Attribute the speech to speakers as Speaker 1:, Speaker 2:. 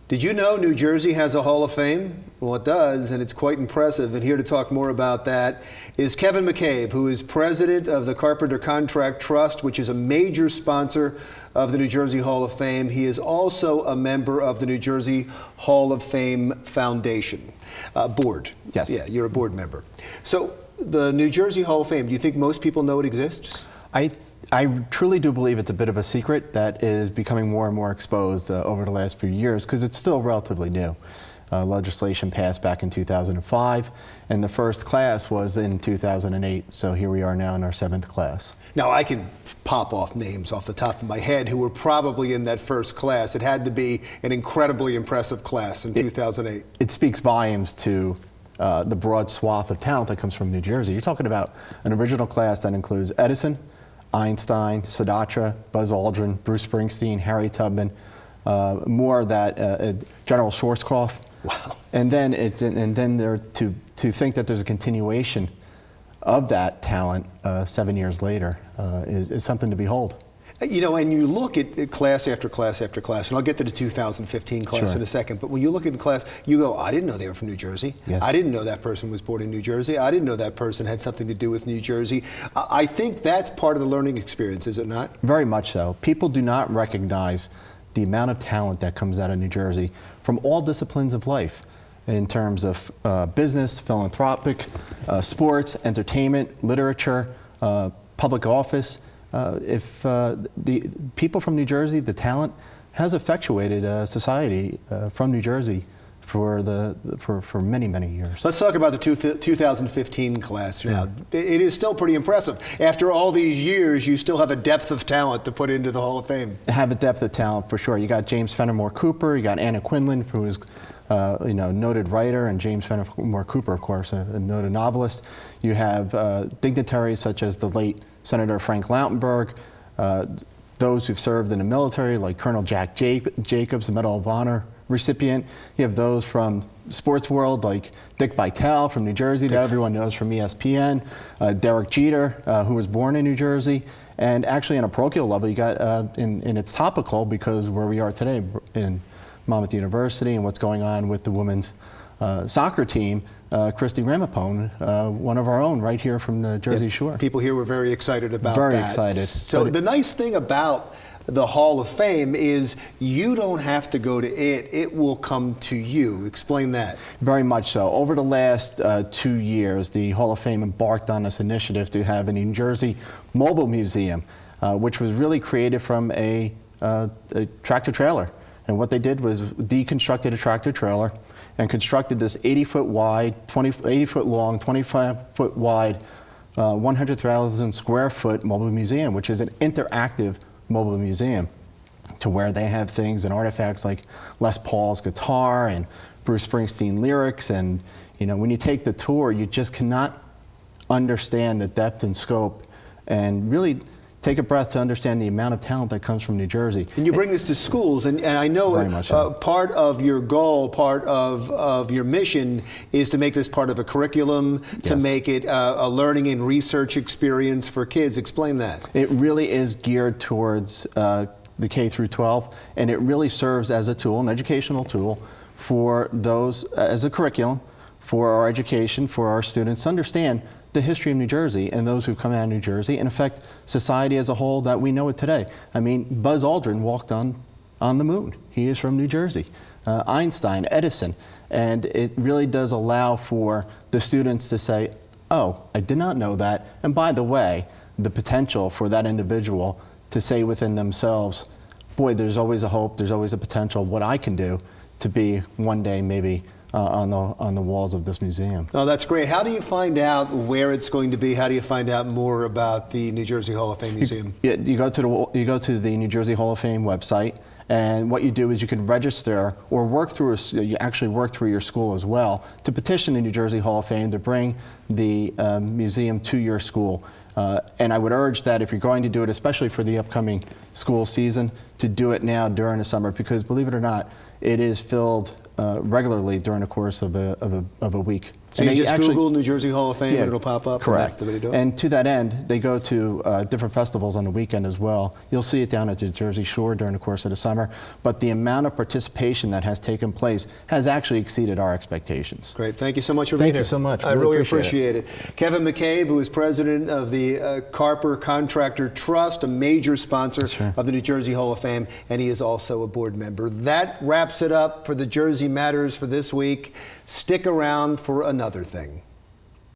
Speaker 1: Did you know New Jersey has a Hall of Fame? Well, it does, and it's quite impressive. And here to talk more about that is Kevin McGabe, who is president of the Carpenter Contract Trust, which is a major sponsor of the New Jersey Hall of Fame. He is also a member of the New Jersey Hall of Fame Foundation board.
Speaker 2: Yes.
Speaker 1: Yeah, you're a board member. So the New Jersey Hall of Fame, do you think most people know it exists?
Speaker 2: I truly do believe it's a bit of a secret that is becoming more and more exposed over the last few years because it's still relatively new. Legislation passed back in 2005, and the first class was in 2008, so here we are now in our 7th class.
Speaker 1: Now, I can pop off names off the top of my head who were probably in that first class. It had to be an incredibly impressive class in 2008.
Speaker 2: It speaks volumes to the broad swath of talent that comes from New Jersey. You're talking about an original class that includes Edison, Einstein, Sinatra, Buzz Aldrin, Bruce Springsteen, Harry Tubman, more of that, General Schwarzkopf.
Speaker 1: Wow.
Speaker 2: And then to think that there's a continuation of that talent 7 years later is something to behold.
Speaker 1: You know, and you look at class after class after class, and I'll get to the 2015 class
Speaker 2: Sure.
Speaker 1: in a second, but when you look at the class, you go, I didn't know they were from New Jersey.
Speaker 2: Yes.
Speaker 1: I didn't know that person was born in New Jersey. I didn't know that person had something to do with New Jersey. I think that's part of the learning experience, is it not?
Speaker 2: Very much so. People do not recognize the amount of talent that comes out of New Jersey from all disciplines of life in terms of business, philanthropic, sports, entertainment, literature, public office. If the people from New Jersey, the talent, has effectuated society from New Jersey for many, many years.
Speaker 1: Let's talk about the 2015 class now. It is still pretty impressive. After all these years, you still have a depth of talent to put into the Hall of Fame.
Speaker 2: Have a depth of talent for sure. You got James Fenimore Cooper, you got Anna Quinlan, who is noted writer, and James Fenimore Cooper, of course, a noted novelist. You have dignitaries such as the late Senator Frank Lautenberg, those who've served in the military, like Colonel Jack Jacobs, a Medal of Honor recipient. You have those from sports world, like Dick Vitale from New Jersey, that everyone knows from ESPN, Derek Jeter, who was born in New Jersey. And actually, on a parochial level, you got, and it's topical because where we are today in Monmouth University and what's going on with the women's soccer team, Christy Ramapone, one of our own right here from the Jersey Shore.
Speaker 1: People here were very excited about that.
Speaker 2: Very excited.
Speaker 1: So the nice thing about the Hall of Fame is you don't have to go to it. It will come to you. Explain that.
Speaker 2: Very much so. Over the last 2 years, the Hall of Fame embarked on this initiative to have a New Jersey mobile museum, which was really created from a tractor trailer. And what they did was deconstructed a tractor trailer and constructed this 80-foot wide, 80-foot long, 25-foot wide, 100,000 square foot mobile museum, which is an interactive mobile museum, to where they have things and artifacts like Les Paul's guitar and Bruce Springsteen lyrics. And when you take the tour, you just cannot understand the depth and scope and really take a breath to understand the amount of talent that comes from New Jersey. And
Speaker 1: you bring this to schools, and I know part of your goal, part of your mission is to make this part of a curriculum, to make it a learning and research experience for kids. Explain that.
Speaker 2: It really is geared towards the K through 12, and it really serves as a tool, an educational tool, for those, as a curriculum, for our education, for our students to understand the history of New Jersey and those who come out of New Jersey, and affect society as a whole that we know it today. I mean, Buzz Aldrin walked on the moon. He is from New Jersey. Einstein, Edison. And it really does allow for the students to say, oh, I did not know that. And by the way, the potential for that individual to say within themselves, boy, there's always a hope, there's always a potential, what I can do to be one day maybe on the walls of this museum.
Speaker 1: Oh, that's great. How do you find out where it's going to be? How do you find out more about the New Jersey Hall of Fame Museum?
Speaker 2: You go to the New Jersey Hall of Fame website, and what you do is you can register or you actually work through your school as well to petition the New Jersey Hall of Fame to bring the museum to your school. And I would urge that if you're going to do it, especially for the upcoming school season, to do it now during the summer, because believe it or not, it is filled regularly during the course of a week.
Speaker 1: So
Speaker 2: And
Speaker 1: you
Speaker 2: they
Speaker 1: just
Speaker 2: actually-
Speaker 1: Google New Jersey Hall of Fame
Speaker 2: Yeah,
Speaker 1: and it'll pop up?
Speaker 2: Correct.
Speaker 1: And that's the way to do it?
Speaker 2: And to that end, they go to different festivals on the weekend as well. You'll see it down at the Jersey Shore during the course of the summer. But the amount of participation that has taken place has actually exceeded our expectations.
Speaker 1: Great. Thank you so much for being here.
Speaker 2: Thank you so much.
Speaker 1: I
Speaker 2: Really
Speaker 1: really
Speaker 2: appreciate
Speaker 1: appreciate it. Kevin McGabe, who is president of the Carper Contractor Trust, a major sponsor of the New Jersey Hall of Fame, and he is also a board member. That wraps it up for the Jersey Matters for this week. Stick around for another thing.